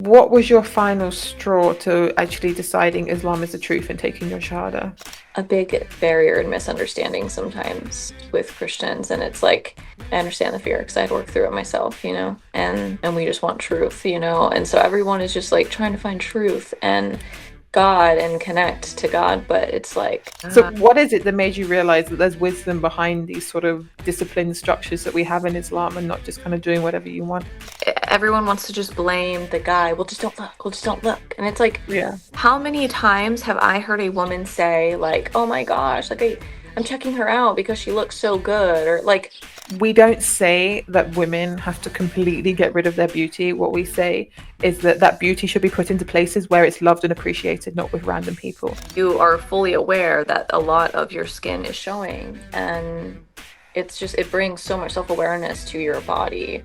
What was your final straw to actually deciding Islam is the truth and taking your shahada? A big barrier and misunderstanding sometimes with Christians, and it's like I understand the fear because I'd worked through it myself, and we just want truth, and so everyone is just like trying to find truth and God and connect to God, but it's like So, what is it that made you realize that there's wisdom behind these sort of discipline structures that we have in Islam and not just kind of doing whatever you want? everyone wants to just blame the guy. Well, just don't look. Well, just don't look. And it's like, Yeah. how many times have I heard a woman say, like, oh my gosh, like I'm checking her out because she looks so good, or like, We don't say that women have to completely get rid of their beauty. What we say is that that beauty should be put into places where it's loved and appreciated, not with random people. you are fully aware that a lot of your skin is showing, and it brings so much self-awareness to your body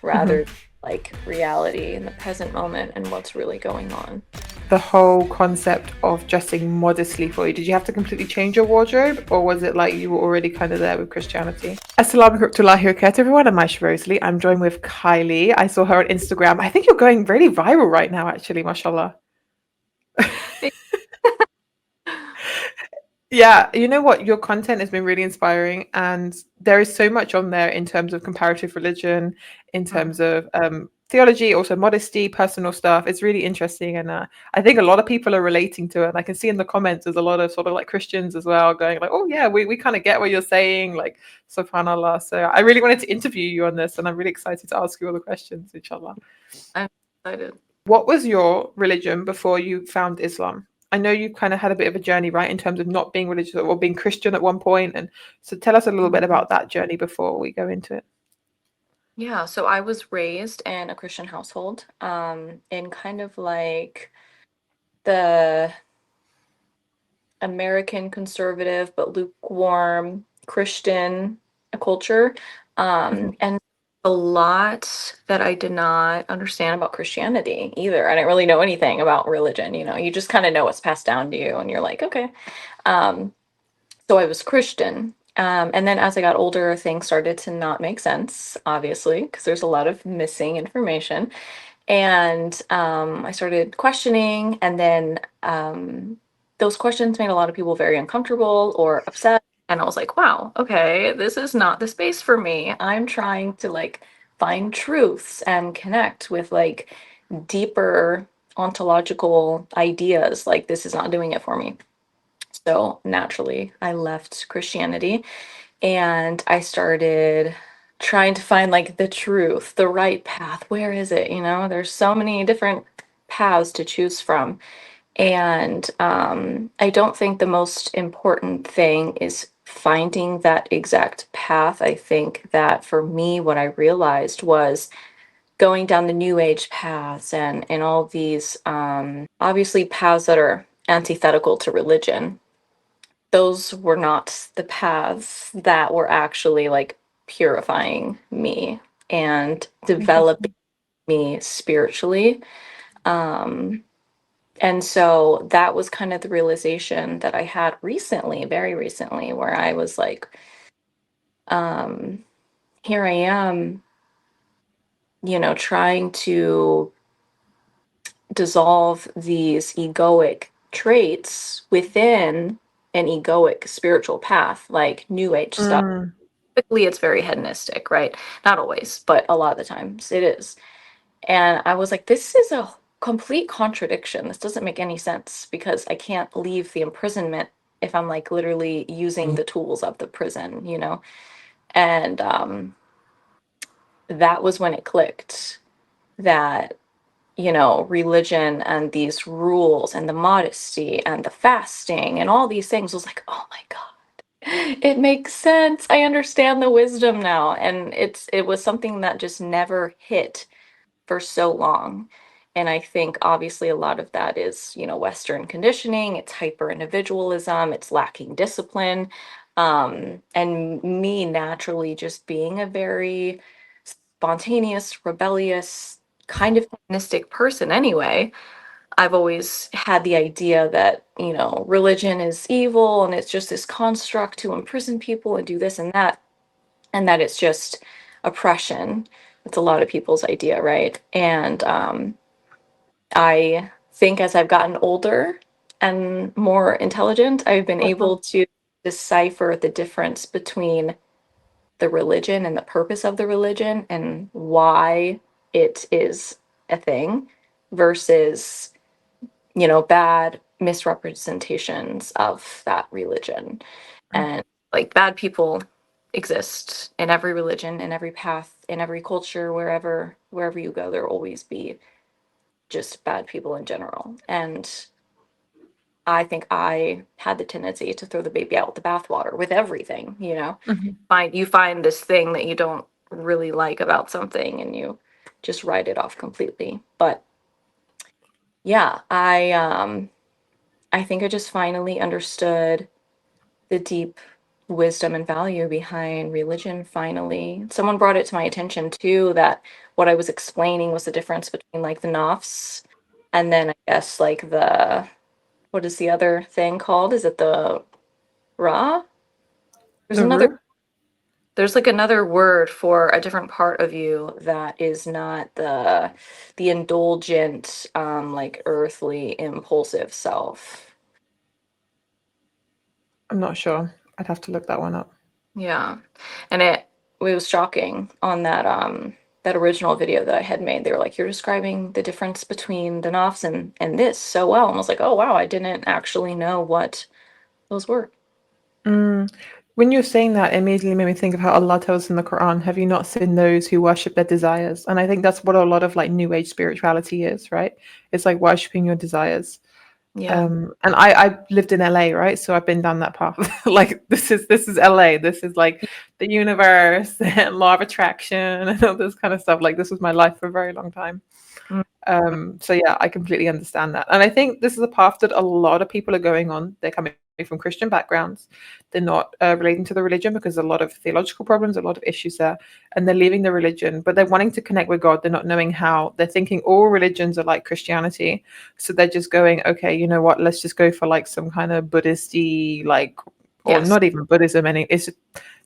rather than like reality in the present moment and what's really going on. The whole concept of dressing modestly for you, did you have to completely change your wardrobe, or was it like you were already kind of there with Christianity? Assalamu warahmatullahi wabarakatuh, everyone. I'm Aisha Rosalie. I'm joined with Kylie. I saw her on Instagram. I think you're going really viral right now, actually, mashallah. Yeah, you know what? Your content has been really inspiring, and there is so much on there in terms of comparative religion, in terms of theology, also modesty, personal stuff. It's really interesting, and I think a lot of people are relating to it. And I can see in the comments there's a lot of sort of like Christians as well going like, "Oh yeah, we kind of get what you're saying," like Subhanallah. So I really wanted to interview you on this, and I'm really excited to ask you all the questions, inshallah. I'm excited. What was your religion before you found Islam? I know you kind of had a bit of a journey, right, in terms of not being religious or being Christian at one point. And so tell us a little bit about that journey before we go into it. Yeah, so I was raised in a Christian household, in kind of like the American conservative but lukewarm Christian culture. Mhm. And a lot that I did not understand about Christianity either. I didn't really know anything about religion, you just kind of know what's passed down to you and you're like, okay. Um, so I was Christian. And then as I got older, things started to not make sense, obviously, because there's a lot of missing information. And I started questioning, and then those questions made a lot of people very uncomfortable or upset. And I was like, wow, okay, this is not the space for me. I'm trying to like find truths and connect with like deeper ontological ideas. Like, this is not doing it for me. So naturally, I left Christianity and I started trying to find like the truth, the right path. Where is it? There's so many different paths to choose from. And I don't think the most important thing is finding that exact path. I think that for me, what I realized was going down the new age paths and all these obviously paths that are antithetical to religion. Those were not the paths that were actually like purifying me and developing Interesting. me spiritually. Um, and so that was kind of the realization that I had recently, very recently, where I was like, um, here I am, trying to dissolve these egoic traits within an egoic spiritual path, like new age stuff. Mm. Typically it's very hedonistic, right? Not always, but a lot of the times it is. And I was like, this is a complete contradiction. This doesn't make any sense because I can't leave the imprisonment if I'm like literally using the tools of the prison. And that was when it clicked that, religion and these rules and the modesty and the fasting and all these things was like, oh my God, it makes sense. I understand the wisdom now. And it was something that just never hit for so long. And I think obviously a lot of that is, Western conditioning, it's hyper individualism, it's lacking discipline. And me naturally just being a very spontaneous, rebellious, kind of mystic person anyway. I've always had the idea that, religion is evil and it's just this construct to imprison people and do this and that it's just oppression. It's a lot of people's idea, right? And I think as I've gotten older and more intelligent, I've been able to decipher the difference between the religion and the purpose of the religion and why it is a thing versus, bad misrepresentations of that religion. And like bad people exist in every religion, in every path, in every culture, wherever you go, there'll always be just bad people in general. And I think I had the tendency to throw the baby out with the bathwater with everything, Mhm. Find this thing that you don't really like about something and you just write it off completely. But yeah, I think I just finally understood the deep wisdom and value behind religion finally. Someone brought it to my attention too that what I was explaining was the difference between like the Nafs and then I guess like the what is the other thing called? Is it the Ra? There's The another root? there's like another word for a different part of you that is not the indulgent like earthly impulsive self. I'm not sure. I'd have to look that one up. Yeah. And it was shocking on that original video that I had made. They were like, "You're describing the difference between the Nafs and this so well." And I was like, "Oh wow, I didn't actually know what those were." Mm. When you're saying that, it immediately made me think of how Allah tells us in the Quran, "Have you not seen those who worship their desires?" And I think that's what a lot of like New Age spirituality is, right? It's like worshiping your desires. Yeah. And I lived in LA, right? So I've been down that path. Like this is LA. This is like the universe and law of attraction and all this kind of stuff. Like this was my life for a very long time. Mm, So yeah, I completely understand that. And I think this is a path that a lot of people are going on. They're coming from Christian backgrounds. They're not relating to the religion because there's a lot of theological problems, a lot of issues there, and they're leaving the religion, but they're wanting to connect with God. They're not knowing how. They're thinking all religions are like Christianity, so they're just going, okay, you know what? Let's just go for like some kind of Buddhisty, like, or yes. not even Buddhism. Any, it's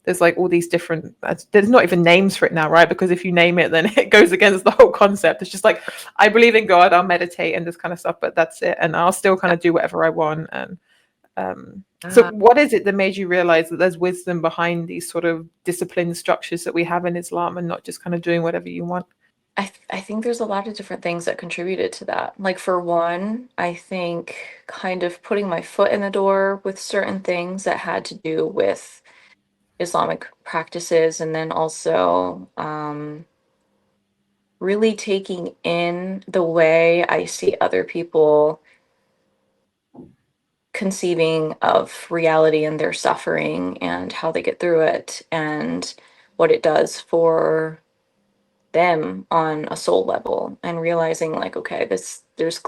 there's like all these different. There's not even names for it now, right? Because if you name it, then it goes against the whole concept. It's just like I believe in God, I'll meditate and this kind of stuff, but that's it, and I'll still kind of do whatever I want. And so, Uh, what is it that made you realize that there's wisdom behind these sort of discipline structures that we have in Islam, and not just kind of doing whatever you want? I think there's a lot of different things that contributed to that. Like for one, I think kind of putting my foot in the door with certain things that had to do with Islamic practices, and then also really taking in the way I see other people conceiving of reality and their suffering and how they get through it and what it does for them on a soul level, and realizing like, okay, this there's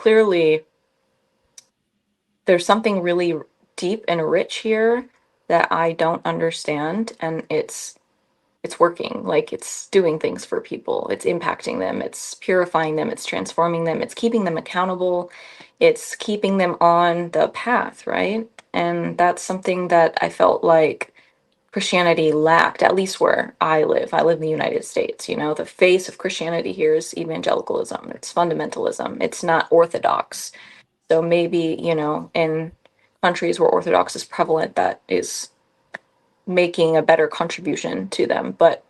something really deep and rich here that I don't understand, and it's working. Like it's doing things for people, it's impacting them, it's purifying them, it's transforming them, it's keeping them accountable, it's keeping them on the path, right? And that's something that I felt like Christianity lacked, at least where I live. I live in the United States. The face of Christianity here is evangelicalism, it's fundamentalism, it's not orthodox. So maybe, in countries where orthodox is prevalent, that is making a better contribution to them. But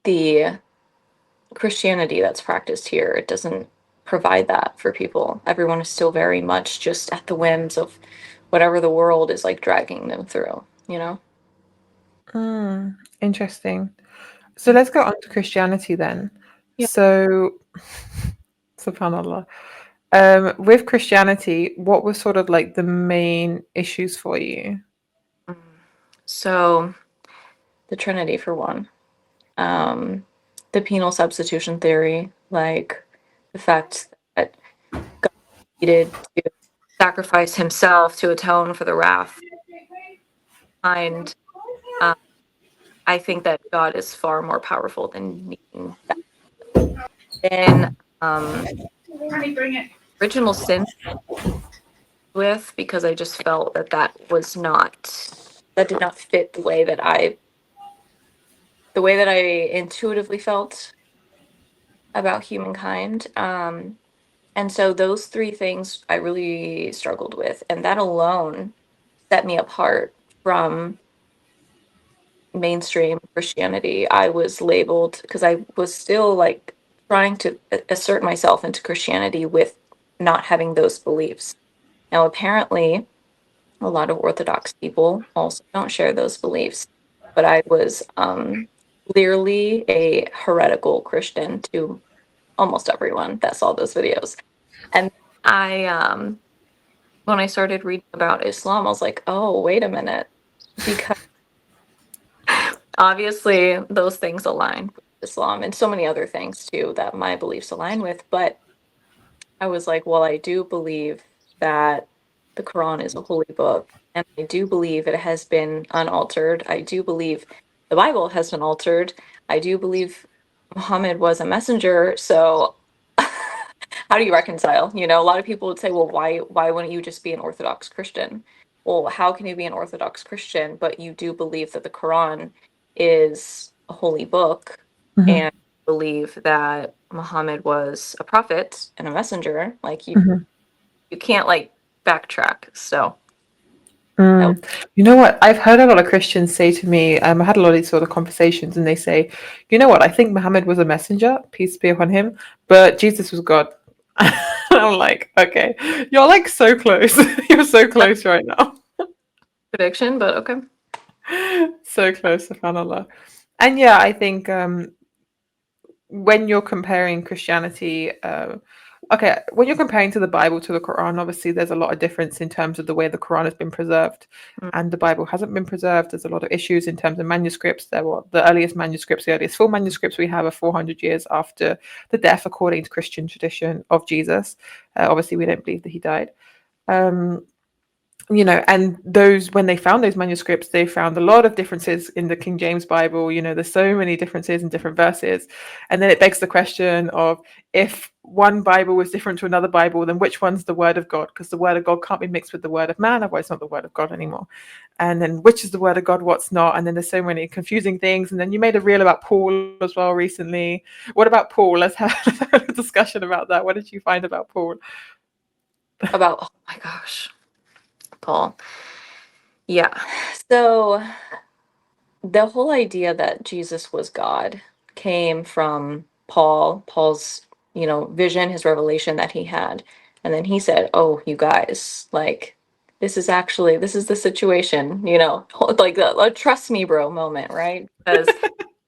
the Christianity that's practiced here, it doesn't provide that for people. Everyone is still very much just at the whims of whatever the world is like dragging them through. Interesting. So let's go on to Christianity then. Yeah. So, subhanallah. With Christianity, what were sort of like the main issues for you? Mm. So the Trinity for one. Um, the penal substitution theory, like the fact that God needed to sacrifice himself to atone for the wrath. And uh, I think that God is far more powerful than needing that. Then original sin with, because I just felt that that did not fit the way that I intuitively felt about humankind. And so those three things I really struggled with. And that alone set me apart from mainstream Christianity. I was labeled because I was still like trying to assert myself into Christianity with not having those beliefs. Now, apparently, a lot of Orthodox people also don't share those beliefs, but I was clearly a heretical Christian to almost everyone that saw those videos. And I, when I started reading about Islam, I was like, oh, wait a minute, because obviously those things align with Islam and so many other things too that my beliefs align with. But I was like, well, I do believe that the Quran is a holy book, and I do believe it has been unaltered. I do believe the Bible has been altered. I do believe Muhammad was a messenger. So how do you reconcile? You know, a lot of people would say, well, why wouldn't you just be an Orthodox Christian? Well, how can you be an Orthodox Christian, but you do believe that the Quran is a holy book Hmm. and believe that Muhammad was a prophet and a messenger? Like Hmm. you can't like backtrack. So that Mm. You know what? I've heard a lot of Christians say to me, I had a lot of these sort of conversations, and they say, you know what? I think Muhammad was a messenger, peace be upon him, but Jesus was God. I'm like, okay, you're like so close. You're so that's close right now. a prediction, but okay. So close, subhanAllah. And yeah, I think when you're comparing Christianity, okay, when you're comparing to the Bible to the Quran, obviously there's a lot of difference in terms of the way the Quran has been preserved, Mm. and the Bible hasn't been preserved. There's a lot of issues in terms of manuscripts. There were the earliest manuscripts, the earliest full manuscripts we have are 400 years after the death, according to Christian tradition, of Jesus. Obviously, we don't believe that he died. Um, and those, when they found those manuscripts, they found a lot of differences in the King James Bible. There's so many differences in different verses, and then it begs the question of, if one Bible was different to another Bible, then which one's the word of God? Because the word of God can't be mixed with the word of man, otherwise it's not the word of God anymore. And then which is the word of God, what's not? And then there's so many confusing things. And then you made a reel about Paul as well recently. What about Paul? Let's have a discussion about that. What did you find about Paul? About, oh my gosh, Paul. Yeah. So the whole idea that Jesus was God came from Paul's, vision, his revelation that he had. And then he said, oh, you guys, like, this is the situation, like a trust me, bro moment, right? Because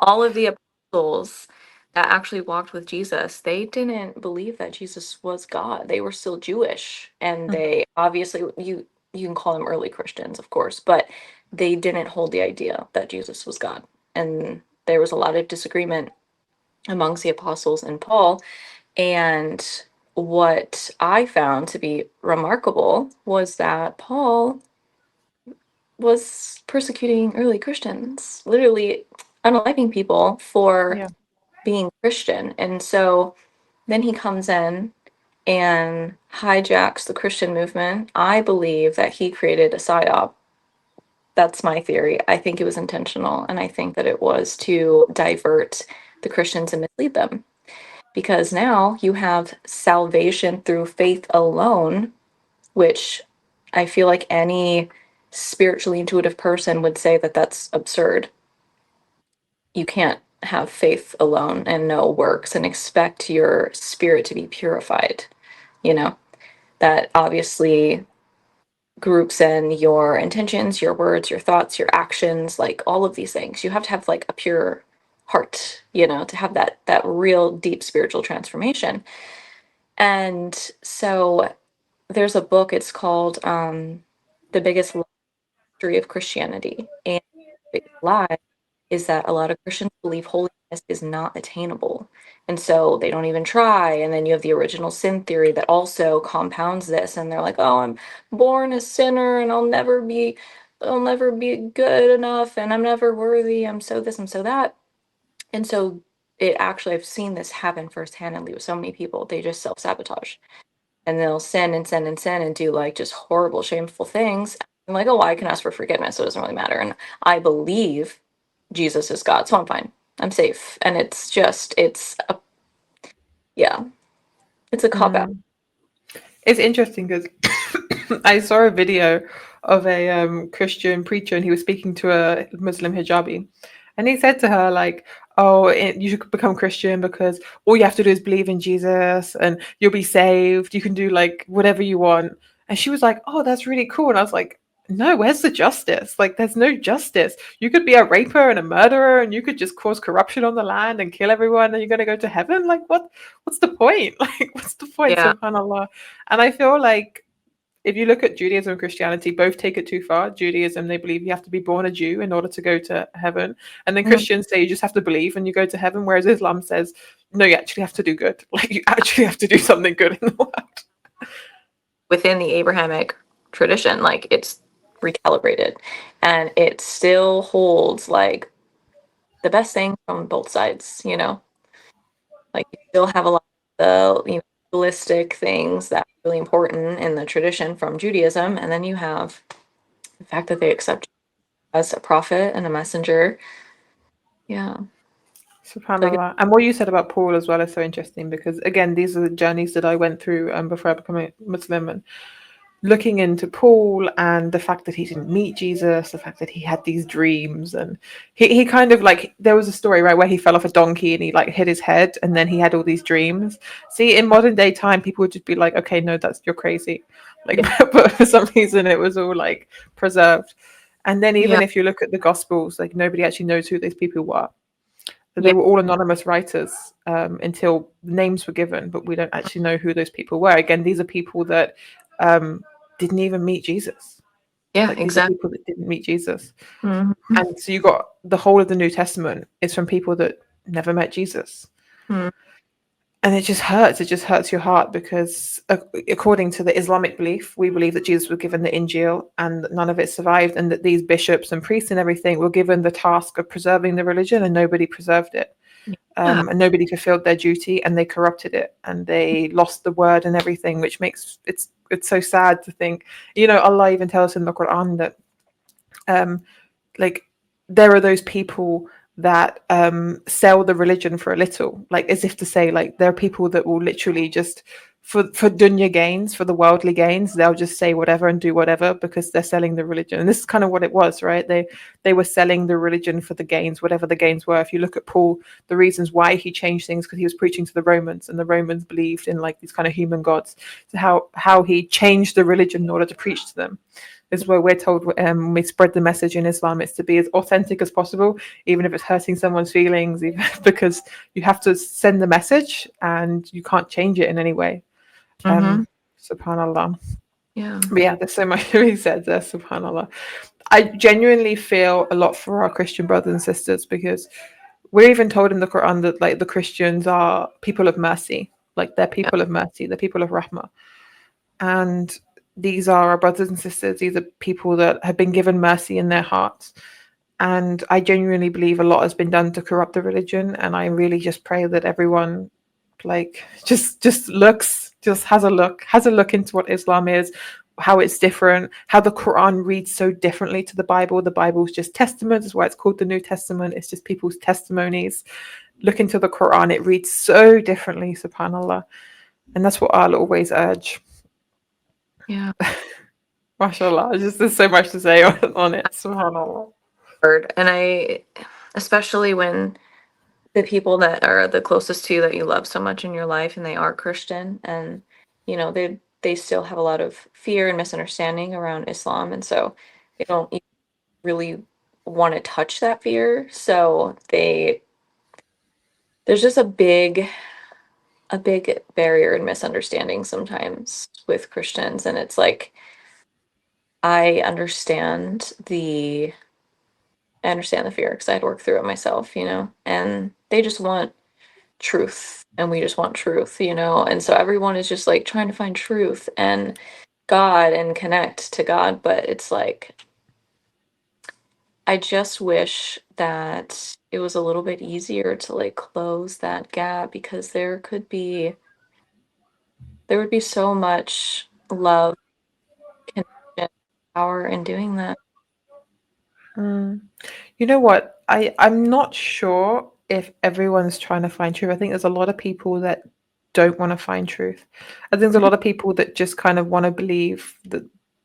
all of the apostles that actually walked with Jesus, they didn't believe that Jesus was God. They were still Jewish. And they obviously, you can call them early Christians, of course, but they didn't hold the idea that Jesus was God. And there was a lot of disagreement amongst the apostles and Paul. And what I found to be remarkable was that Paul was persecuting early Christians, literally unaliving people for Yeah. being Christian. And so then he comes in and hijacks the Christian movement. I believe that he created a psyop. That's my theory. I think it was intentional, and I think that it was to divert the Christians and mislead them. Because now you have salvation through faith alone, which I feel like any spiritually intuitive person would say that that's absurd. You can't have faith alone and no works and expect your spirit to be purified. You know, that obviously groups in your intentions, your words, your thoughts, your actions, like all of these things. You have to have like a pure heart, to have that real deep spiritual transformation. And so there's a book, it's called The Biggest History of Christianity. And the biggest lie is that a lot of Christians believe holiness is not attainable. And so they don't even try. And then you have the original sin theory that also compounds this. And they're like, oh, I'm born a sinner and I'll never be good enough and I'm never worthy. I'm so this, I'm so that. And so it actually, I've seen this happen firsthand with so many people. They just self-sabotage and they'll sin and sin and sin and do like just horrible, shameful things. I'm like, oh, well, I can ask for forgiveness, so it doesn't really matter. And I believe Jesus is God, so I'm fine. I'm safe. And it's just, yeah, it's a cop out. It's interesting because I saw a video of a Christian preacher, and he was speaking to a Muslim hijabi, and he said to her like, "Oh, you should become Christian because all you have to do is believe in Jesus, and you'll be saved. You can do like whatever you want." And she was like, "Oh, that's really cool." And I was like, "No, where's the justice? Like, there's no justice. You could be a raper and a murderer, and you could just cause corruption on the land and kill everyone, and you're gonna go to heaven. Like, what? What's the point? Like, what's the point?" Yeah. Subhanallah. And I feel like if you look at Judaism and Christianity, both take it too far. Judaism, they believe you have to be born a Jew in order to go to heaven. And then Mhm. Christians say you just have to believe and you go to heaven, whereas Islam says, no, you actually have to do good. Like, you actually have to do something good in the world. Within the Abrahamic tradition, like it's recalibrated and it still holds like the best thing from both sides, you know? Like you still have a lot of the, holistic things that are really important in the tradition from Judaism, and then you have the fact that they accept you as a prophet and a messenger. Yeah. Like SubhanAllah. And what you said about Paul as well is so interesting because, again, these are the journeys that I went through before I became a Muslim. And looking into Paul and the fact that he didn't meet Jesus, the fact that he had these dreams, and he kind of like there was a story right where he fell off a donkey and he like hit his head, and then he had all these dreams. See, in modern day time, people would just be like, "Okay, no, that's you're crazy," like, yeah, but for some reason it was all like preserved. And then yeah, even if you look at the Gospels, like nobody actually knows who these people were. yeah, They were all anonymous writers until names were given, but we don't actually know who those people were. Again, these are people that um, didn't even meet Jesus. yeah, Like these are exactly. people that didn't meet Jesus. Mhm. And so you got the whole of the New Testament is from people that never met Jesus. Mhm. And it just hurts. It just hurts your heart because, according to the Islamic belief, we believe that Jesus was given the Injil and that none of it survived, and that these bishops and priests and everything were given the task of preserving the religion, and nobody preserved it. Yeah, And nobody fulfilled their duty, and they corrupted it, and they lost the word and everything, which makes it's so sad to think. Allah even tells us in the Quran that um, like there are those people that sell the religion for a little, like as if to say like there are people that will literally just for dunya gains, for the worldly gains, they'll just say whatever and do whatever because they're selling the religion. And this is kind of what it was, right? They were selling the religion for the gains, whatever the gains were. If you look at Paul, the reasons why he changed things, because he was preaching to the Romans, and the Romans believed in like these kind of human gods. So how he changed the religion in order to preach to them is where we're told when we spread the message in Islam, it's to be as authentic as possible, even if it's hurting someone's feelings, even because you have to send the message and you can't change it in any way. hmm, Subhanallah. yeah, But yeah, there's so much to be said there, subhanallah. I genuinely feel a lot for our Christian brothers and sisters because we're even told in the Quran that like the Christians are people of mercy, like they're yeah, people of mercy, they're people of rahmah. And these are our brothers and sisters. These are people that have been given mercy in their hearts. And I genuinely believe a lot has been done to corrupt the religion. And I really just pray that everyone like just has a look into what Islam is, how it's different, how the Quran reads so differently to the Bible. The Bible's just testaments, is why it's called the New Testament. It's just people's testimonies. Look into the Quran, it reads so differently, subhanAllah. And that's what I'll always urge. yeah. MashaAllah. Just there's so much to say on it. Subhanallah. Word. And I, especially when the people that are the closest to you that you love so much in your life and they are Christian and they still have a lot of fear and misunderstanding around Islam, and so they don't even really want to touch that fear, so there's just a big barrier and misunderstanding sometimes with Christians, and it's like I understand the I understand the fear because I'd worked through it myself, and they just want truth and we just want truth, and so everyone is just like trying to find truth and God and connect to God, but it's like I just wish that it was a little bit easier to like close that gap because there would be so much love, connection, power in doing that. Mm. You know what? I'm not sure if everyone's trying to find truth. I think there's a lot of people that don't want to find truth. I think there's a lot of people that just kind of want to believe that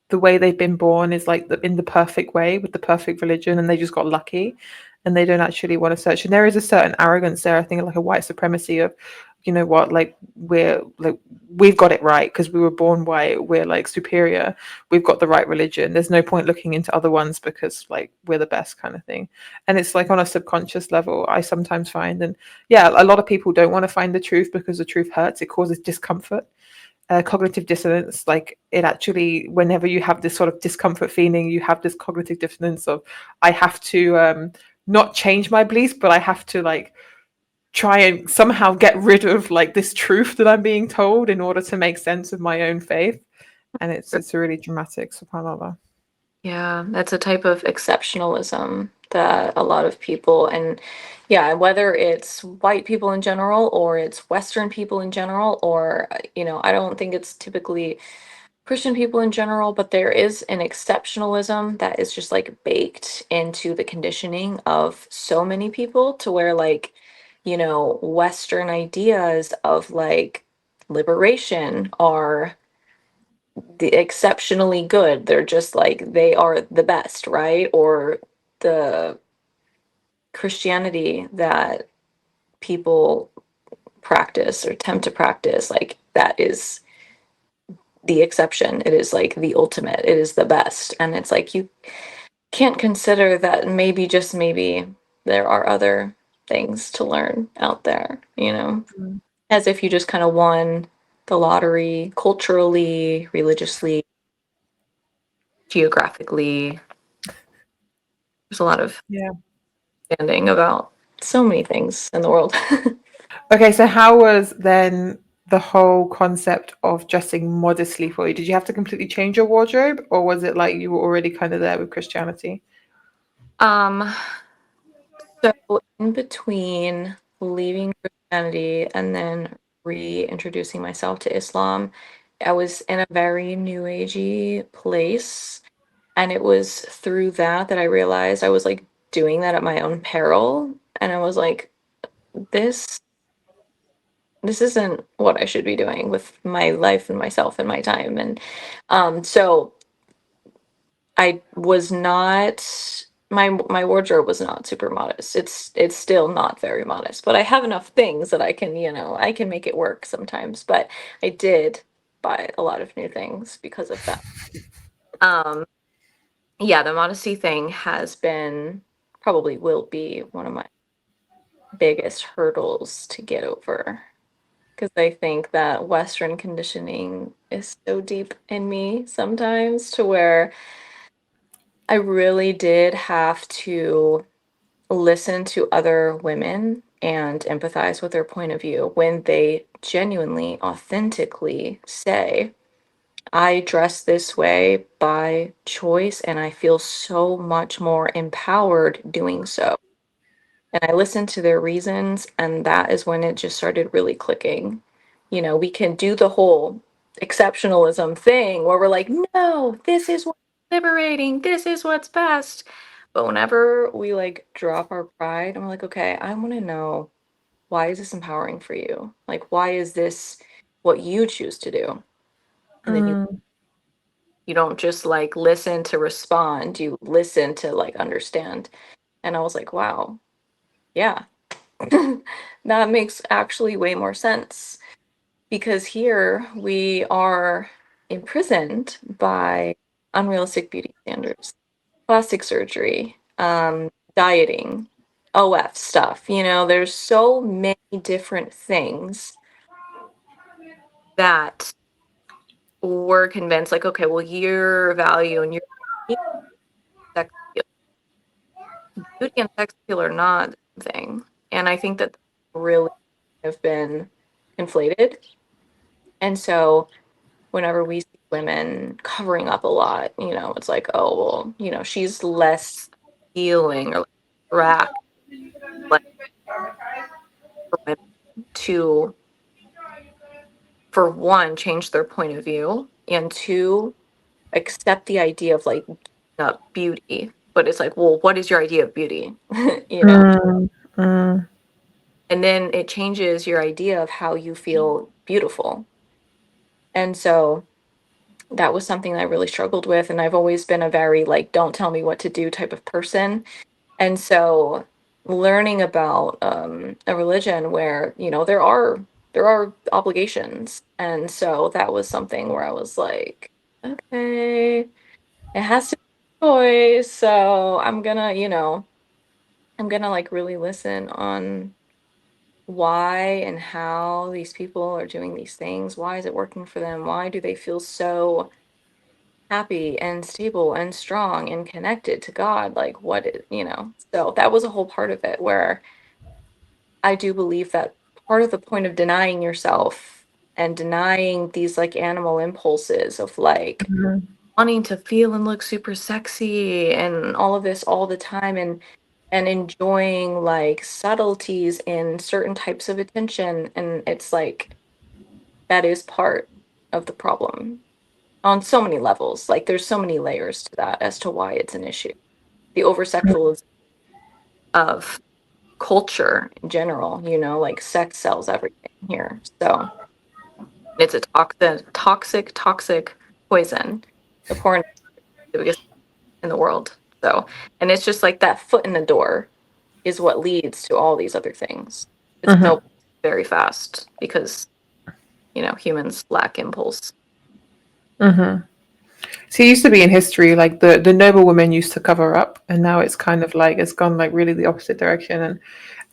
the way they've been born is like in the perfect way with the perfect religion, and they just got lucky, and they don't actually want to search. And there is a certain arrogance there. I think like a white supremacy of, you know what, like we've got it right because we were born white. We're like superior. We've got the right religion. There's no point looking into other ones because like we're the best kind of thing. And it's like on a subconscious level, I sometimes find, and yeah, a lot of people don't want to find the truth because the truth hurts. It causes discomfort, cognitive dissonance. Like it actually, whenever you have this sort of discomfort feeling, you have this cognitive dissonance of, I have to not change my beliefs, but I have to like try and somehow get rid of like this truth that I'm being told in order to make sense of my own faith. And it's a really dramatic, subhanallah. Yeah, that's a type of exceptionalism that a lot of people, and yeah, whether it's white people in general or it's Western people in general, or, I don't think it's typically Christian people in general, but there is an exceptionalism that is just like baked into the conditioning of so many people to where, like, Western ideas of like liberation are the exceptionally good. They're just like they are the best, right? Or the Christianity that people practice or attempt to practice, like that is the exception. It is like the ultimate. It is the best. And it's like you can't consider that maybe, just maybe, there are other things to learn out there, Mm. as if you just kind of won the lottery culturally, religiously, geographically. There's a lot of Yeah. understanding about so many things in the world. Okay, so how was then the whole concept of dressing modestly for you? Did you have to completely change your wardrobe, or was it like you were already kind of there with Christianity? um, so in between leaving Christianity and then reintroducing myself to Islam, I was in a very new agey place. And it was through that I realized I was like doing that at my own peril. And I was like, this this isn't what I should be doing with my life and myself and my time. And so I was not, my wardrobe was not super modest. It's still not very modest, but I have enough things that I can, I can make it work sometimes. But I did buy a lot of new things because of that. Um yeah, the modesty thing has been, probably will be, one of my biggest hurdles to get over, because I think that Western conditioning is so deep in me sometimes to where I really did have to listen to other women and empathize with their point of view when they genuinely, authentically say, I dress this way by choice and I feel so much more empowered doing so. And I listened to their reasons, and that is when it just started really clicking. We can do the whole exceptionalism thing where we're like, no, this is what's liberating, this is what's best. But whenever we like drop our pride and we're like, okay, I want to know, why is this empowering for you? Like, why is this what you choose to do? And then Mm. you don't just like listen to respond, you listen to like understand. And I was like, wow, yeah. That makes actually way more sense, because here we are imprisoned by unrealistic beauty standards, plastic surgery, dieting, OF stuff. There's so many different things that we're convinced, like, okay, well, your value and your sex appeal, beauty and sex appeal are not the same thing. And I think that really have been conflated. And so whenever we see women covering up a lot, it's like, oh, well, she's less healing or rack, like for women to, for one, change their point of view, and two, accept the idea of like beauty. But it's like, well, what is your idea of beauty? you know? Mm. Mm. And then it changes your idea of how you feel beautiful. And so that was something that I really struggled with. And I've always been a very like, don't tell me what to do type of person. And so learning about a religion where, there are obligations. And so that was something where I was like, okay, it has to be a choice. So I'm gonna like really listen on why and how these people are doing these things. Why is it working for them? Why do they feel so happy and stable and strong and connected to God? Like so that was a whole part of it where I do believe that part of the point of denying yourself and denying these like animal impulses of like Mhm. wanting to feel and look super sexy and all of this all the time, and enjoying like subtleties in certain types of attention, and it's like that is part of the problem on so many levels. Like there's so many layers to that as to why it's an issue. The over sexualization of culture in general, like sex sells everything here. So it's a toxic poison. The porn is the biggest in the world. So, and it's just like that foot in the door is what leads to all these other things. It's Mhm. no very fast because, humans lack impulse. Mhm. So it used to be in history, like the noble women used to cover up, and now it's kind of like it's gone like really the opposite direction.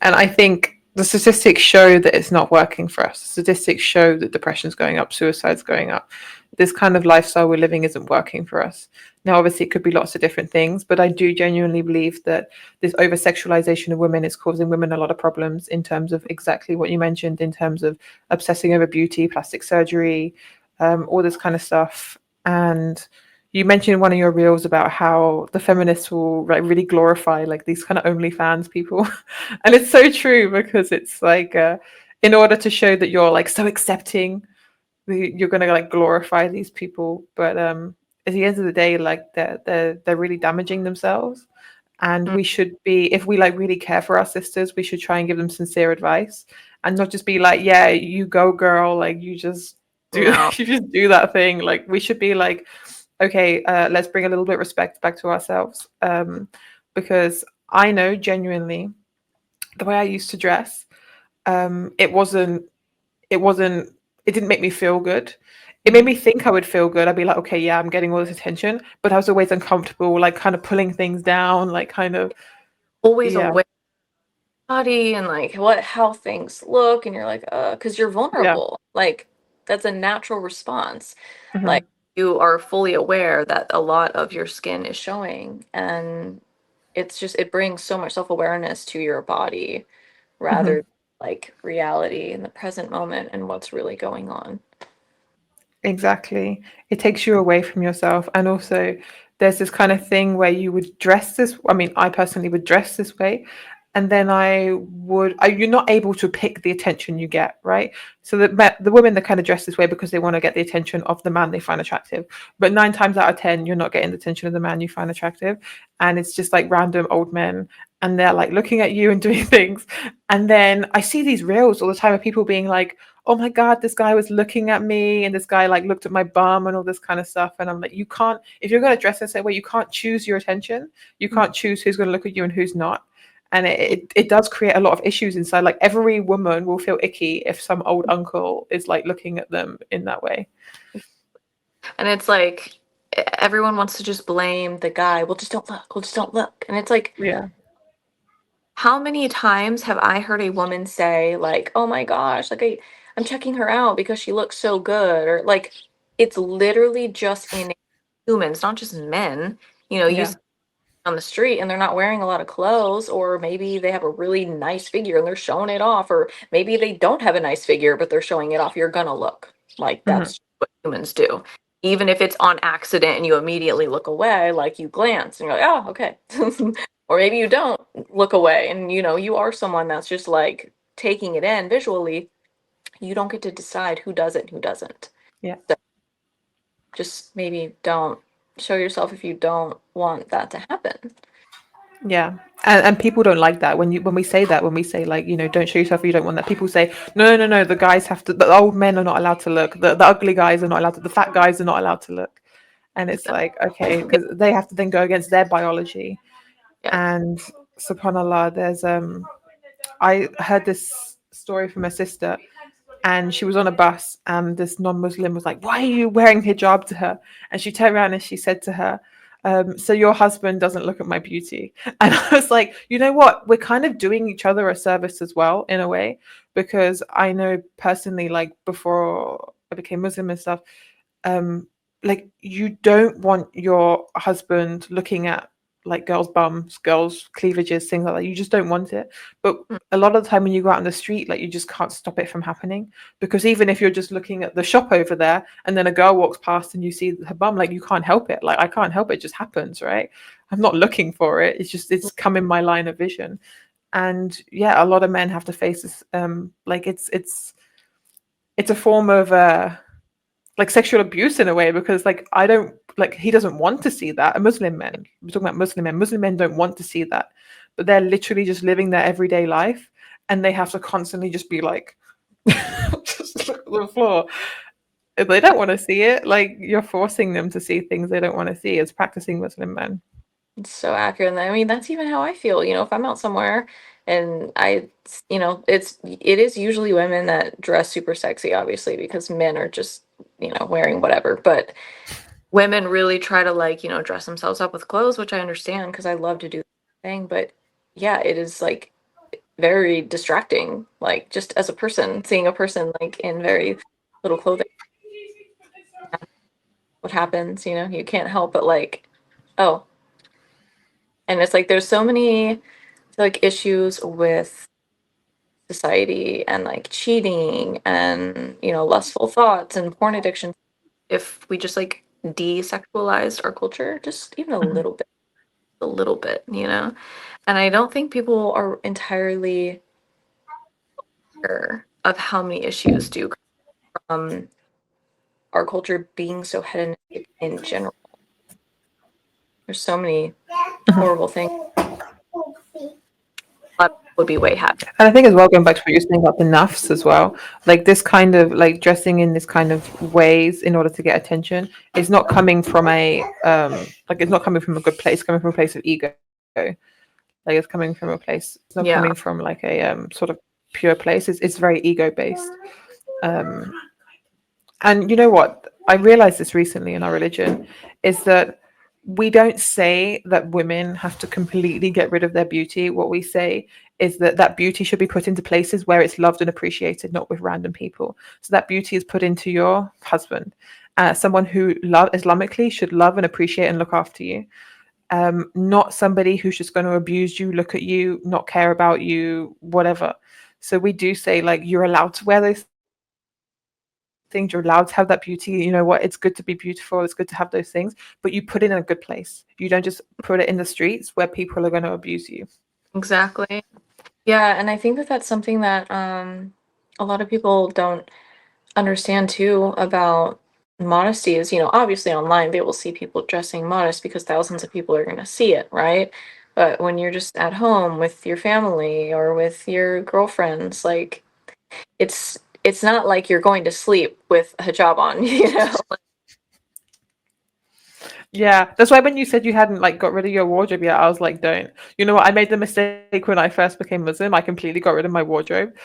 And I think the statistics show that it's not working for us. Statistics show that depression's going up, suicide's going up. This kind of lifestyle we're living isn't working for us. Now, obviously, it could be lots of different things, but I do genuinely believe that this over sexualization of women is causing women a lot of problems in terms of exactly what you mentioned, in terms of obsessing over beauty, plastic surgery, all this kind of stuff. And you mentioned in one of your reels about how the feminists will like really glorify like these kind of OnlyFans people, and it's so true because it's like in order to show that you're like so accepting, you're gonna like glorify these people, but at the end of the day, like they're really damaging themselves, and Mm, we should be, if we like really care for our sisters, we should try and give them sincere advice and not just be like, yeah, you go girl, like you just do No, you just do that thing. Like we should be like, okay, let's bring a little bit of respect back to ourselves, because I know genuinely the way I used to dress, it wasn't, it wasn't, it didn't make me feel good. It made Mhm. me think I would feel good. I'd be like, okay, yeah, I'm getting all this attention, but I was always uncomfortable, like kind of pulling things down, like kind of, Always yeah, aware body and like how things look, and you're like, because you're yeah, vulnerable. Like that's a natural response. hmm Like you are fully aware that a lot of your skin is showing, and it brings so much self-awareness to your body rather hmm than like reality in the present moment and what's really going on. exactly. It takes you away from yourself, and also there's this kind of thing where you would dress this. I mean, I personally would dress this way, and then you're not able to pick the attention you get, right? So the women that kind of dress this way because they want to get the attention of the man they find attractive, but 9 times out of 10 you're not getting the attention of the man you find attractive, and it's just like random old men, and they're like looking at you and doing things. And then I see these reels all the time of people being like, oh my god, this guy was looking at me, and this guy like looked at my bum and all this kind of stuff. And I'm like, you can't, if you're going to dress this way, you can't choose your attention, you can't choose who's going to look at you and who's not. And it does create a lot of issues inside. Like every woman will feel icky if some old uncle is like looking at them in that way. And it's like everyone wants to just blame the guy. Well, just don't look. Well, just don't look. And it's like, Yeah. how many times have I heard a woman say, like, oh my gosh, like I'm checking her out because she looks so good? Or like, it's literally just in humans, not just men. You Yeah. see on the street and they're not wearing a lot of clothes, or maybe they have a really nice figure and they're showing it off, or maybe they don't have a nice figure, but they're showing it off. You're gonna look like hmm that's what humans do. Even if it's on accident and you immediately look away, like you glance and you're like, oh, okay. Or maybe you don't look away and you are someone that's just like taking it in visually. You don't get to decide who does it and who doesn't. Yeah. So just maybe don't show yourself if you don't want that to happen. Yeah. And people don't like that when we say that, when we say like, don't show yourself if you don't want that. People say, no, no, no, the guys have to, the old men are not allowed to look, the ugly guys are not allowed to, the fat guys are not allowed to look. And it's Exactly. like, okay, because they have to then go against their biology. Yeah. And subhanallah, there's I heard this story from a sister, and she was on a bus, and this non-Muslim was like, why are you wearing hijab to her? And she turned around and she said to her, so your husband doesn't look at my beauty. And I was like, you know what, we're kind of doing each other a service as well, in a way, because I know personally, like before I became Muslim and stuff, um like you don't want your husband looking at like girls' bums, girls' cleavages, things like that. You just don't want it. But Mm. a lot of the time when you go out in the street, like you just can't stop it from happening. Because even if you're just looking at the shop over there and then a girl walks past and you see her bum, like you can't help it. Like I can't help it, it just happens, right? I'm not looking for it. It's come in my line of vision. And yeah, a lot of men have to face this. Like it's a form of like sexual abuse in a way, because like I don't, like he doesn't want to see that. A Muslim men, we're talking about Muslim men don't want to see that, but they're literally just living their everyday life, and they have to constantly just be like just look at the floor. If they don't want to see it, like you're forcing them to see things they don't want to see as practicing Muslim men. It's so accurate. And I mean, that's even how I feel. If I'm out somewhere and it is usually women that dress super sexy, obviously, because men are just, wearing whatever. But women really try to like, dress themselves up with clothes, which I understand because I love to do the thing. But yeah, it is like very distracting, like just as a person, seeing a person like in very little clothing. What happens, you can't help but like, oh, and it's like there's so many like issues with society and like cheating and lustful thoughts and porn addiction if we just like desexualized our culture just even Mhm. a little bit, and I don't think people are entirely aware of how many issues do come from our culture being so hedonistic in general. There's so many horrible things. A lot of people would be way happy. And I think as well, going back to what you're saying about the nafs as well, like this kind of like dressing in this kind of ways in order to get attention is not coming from a like it's not coming from a good place, it's coming from a place of ego. Like it's coming from a place, it's not Yeah. coming from like a sort of pure place. It's very ego based. Um and you know what? I realized this recently in our religion is that we don't say that women have to completely get rid of their beauty. What we say is that that beauty should be put into places where it's loved and appreciated, not with random people. So that beauty is put into your husband, someone who love Islamically should love and appreciate and look after you. Not somebody who's just going to abuse you, look at you, not care about you, whatever. So we do say like you're allowed to wear those things, you're allowed to have that beauty. You know what, it's good to be beautiful, it's good to have those things, but you put it in a good place. You don't just put it in the streets where people are going to abuse you. Exactly. Yeah, and I think that that's something that a lot of people don't understand too about modesty is, obviously online they will see people dressing modest because thousands of people are going to see it, right? But when you're just at home with your family or with your girlfriends, like it's not like you're going to sleep with a hijab on, Yeah, that's why when you said you hadn't like got rid of your wardrobe yet, I was like, don't. You know what, I made the mistake when I first became Muslim. I completely got rid of my wardrobe,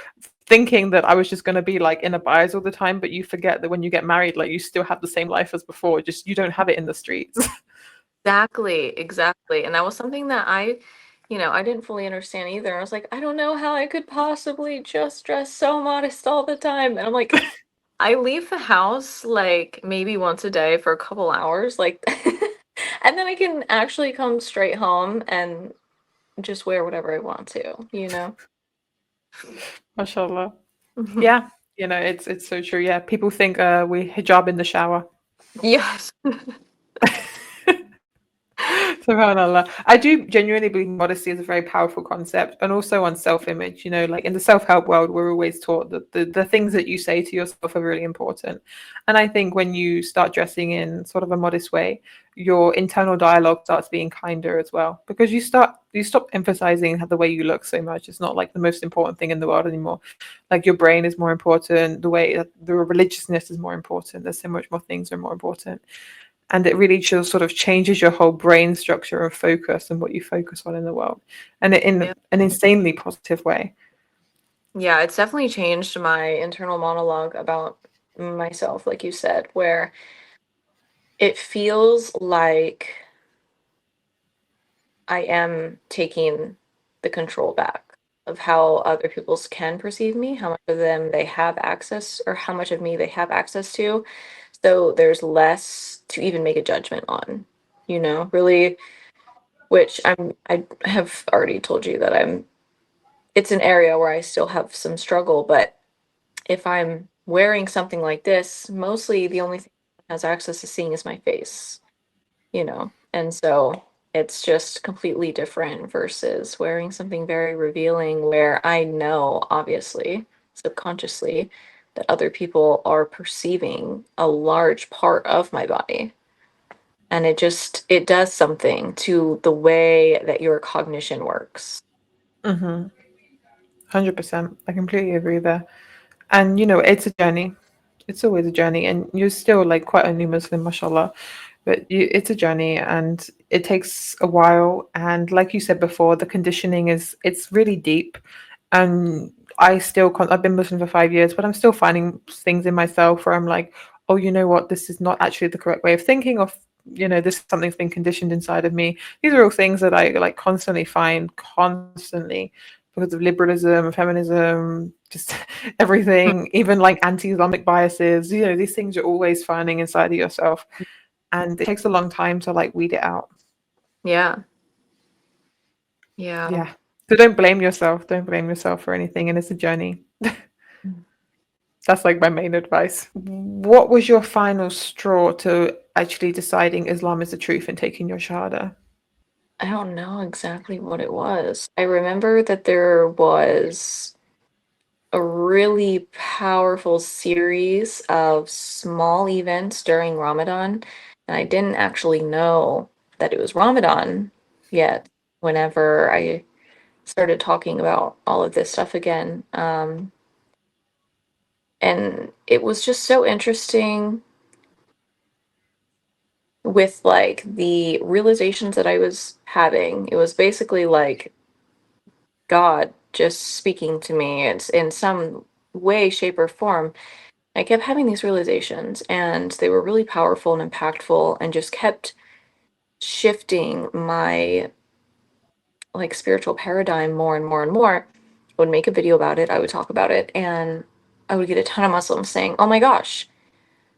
thinking that I was just going to be like in a bias all the time. But you forget that when you get married, like you still have the same life as before, just you don't have it in the streets. Exactly, exactly. And that was something that I didn't fully understand either. I was like, I don't know how I could possibly just dress so modest all the time. And I'm like, I leave the house like maybe once a day for a couple hours, like, and then I can actually come straight home and just wear whatever I want to. Mashallah. Mhm. Yeah, it's so true. Yeah, people think we hijab in the shower. Yes. Subhanallah. I do genuinely believe modesty is a very powerful concept, and also on self-image. Like in the self-help world, we're always taught that the things that you say to yourself are really important. And I think when you start dressing in sort of a modest way, your internal dialogue starts being kinder as well, because you stop emphasizing the way you look so much. It's not like the most important thing in the world anymore. Like your brain is more important, the way that the religiousness is more important. There's so much more things are more important, and it really just sort of changes your whole brain structure and focus and what you focus on in the world, and in Yeah. an insanely positive way. Yeah, it's definitely changed my internal monologue about myself, like you said, where it feels like I am taking the control back of how other people's can perceive me, how much of them they have access, or how much of me they have access to. So there's less to even make a judgment on, really, which I have already told you that it's an area where I still have some struggle, but if I'm wearing something like this, mostly the only thing that has access to seeing is my face. And so it's just completely different versus wearing something very revealing where I know, obviously, subconsciously, that other people are perceiving a large part of my body. And it does something to the way that your cognition works. 100%. I completely agree there. And it's a journey. It's always a journey, and you're still like quite a new Muslim, mashallah. But it's a journey, and it takes a while. And like you said before, the conditioning it's really deep. And I've been Muslim for 5 years, but I'm still finding things in myself where I'm like, oh, you know what, this is not actually the correct way of thinking, or this is something's been conditioned inside of me. These are all things that I like constantly find, constantly, because of liberalism, feminism, just everything, even like anti-Islamic biases. These things you're always finding inside of yourself, and it takes a long time to like weed it out. Yeah. Yeah. Yeah. So don't blame yourself. Don't blame yourself for anything, and it's a journey. That's like my main advice. What was your final straw to actually deciding Islam is the truth and taking your shahada? I don't know exactly what it was. I remember that there was a really powerful series of small events during Ramadan, and I didn't actually know that it was Ramadan yet whenever I started talking about all of this stuff again. And it was just so interesting with like the realizations that I was having. It was basically like God just speaking to me. It's in some way, shape, or form. I kept having these realizations, and they were really powerful and impactful, and just kept shifting my like spiritual paradigm more and more and more. I would make a video about it, I would talk about it, and I would get a ton of Muslims saying, "Oh my gosh,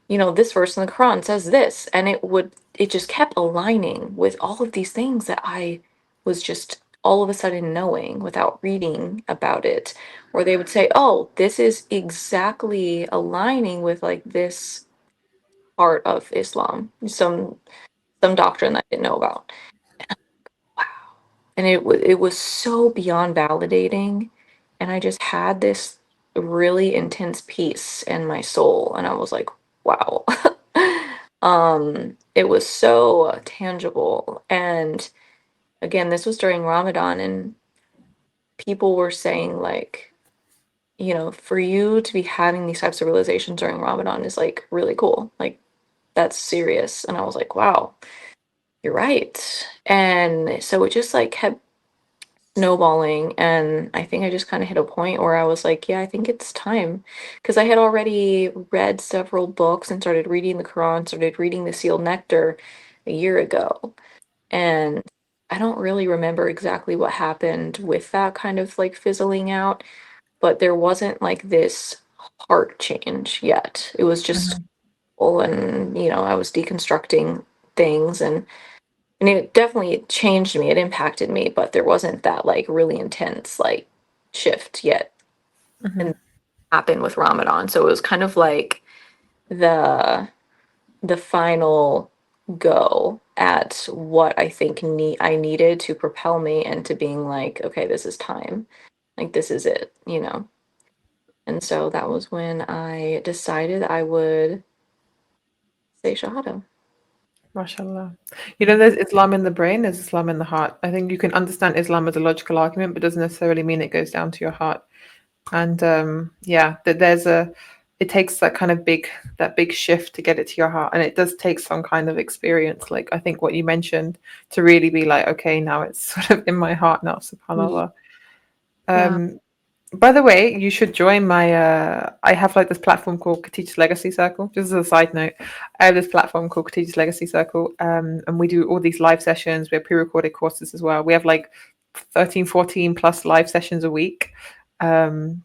this verse in the Quran says this," and it just kept aligning with all of these things that I was just all of a sudden knowing without reading about it. Or they would say, "Oh, this is exactly aligning with like this part of Islam, some doctrine that I didn't know about." Wow. And it was so beyond validating, and I just had this really intense peace in my soul, and I was like, wow. It was so tangible. And again, this was during Ramadan, and people were saying like, for you to be having these types of realizations during Ramadan is like really cool. Like that's serious. And I was like, wow, you're right. And so it just like kept snowballing, and I think I just kind of hit a point where I was like, yeah, I think it's time, because I had already read several books and started reading the Quran, started reading the Sealed Nectar a year ago, and I don't really remember exactly what happened with that kind of like fizzling out, but there wasn't like this heart change yet. It was just, Mhm. oh, and I was deconstructing things, and it definitely changed me, it impacted me, but there wasn't that like really intense like shift yet. And happened with Ramadan. So it was kind of like the the final go at what I think I needed to propel me into being like, okay, this is time. Like this is it. And so that was when I decided I would say Shahada. MashaAllah. You know, there's Islam in the brain, there's Islam in the heart. I think you can understand Islam as a logical argument, but doesn't necessarily mean it goes down to your heart. And yeah, that there's a it takes that big shift to get it to your heart, and it does take some kind of experience. Like I think what you mentioned to really be like, okay, now it's sort of in my heart now, subhanallah. Yeah. Um, by the way, you should join my. I have like this platform called Khadija's Legacy Circle. Just as a side note, I have this platform called Khadija's Legacy Circle, and we do all these live sessions. We have pre-recorded courses as well. We have like 13, 14 plus live sessions a week,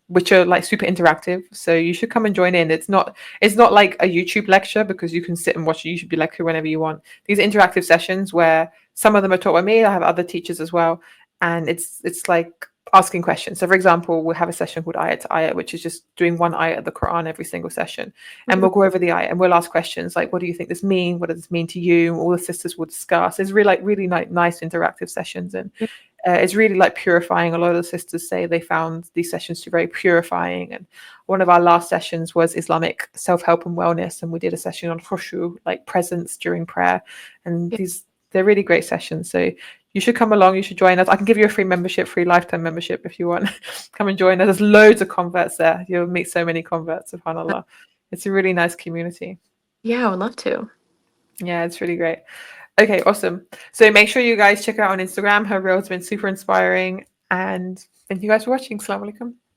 which are like super interactive. So you should come and join in. It's not like a YouTube lecture because you can sit and watch a YouTube lecture whenever you want. These are interactive sessions where some of them are taught by me. I have other teachers as well, and it's like asking questions. So, for example, we'll have a session called Ayat to Ayat, which is just doing one ayat of the Quran every single session. And Mhm. we'll go over the ayat and we'll ask questions like, what do you think this mean? What does this mean to you? All the sisters will discuss. It's really, like, really nice interactive sessions. And it's really like purifying. A lot of the sisters say they found these sessions to be very purifying. And one of our last sessions was Islamic self-help and wellness. And we did a session on khushu, like presence during prayer. And Yeah. they're really great sessions. So you should come along. You should join us. I can give you a free membership, free lifetime membership if you want. Come and join us. There's loads of converts there. You'll meet so many converts, subhanAllah. It's a really nice community. Yeah, I would love to. Yeah, it's really great. Okay, awesome. So make sure you guys check her out on Instagram. Her reel has been super inspiring. And thank you guys for watching. Assalamu alaikum.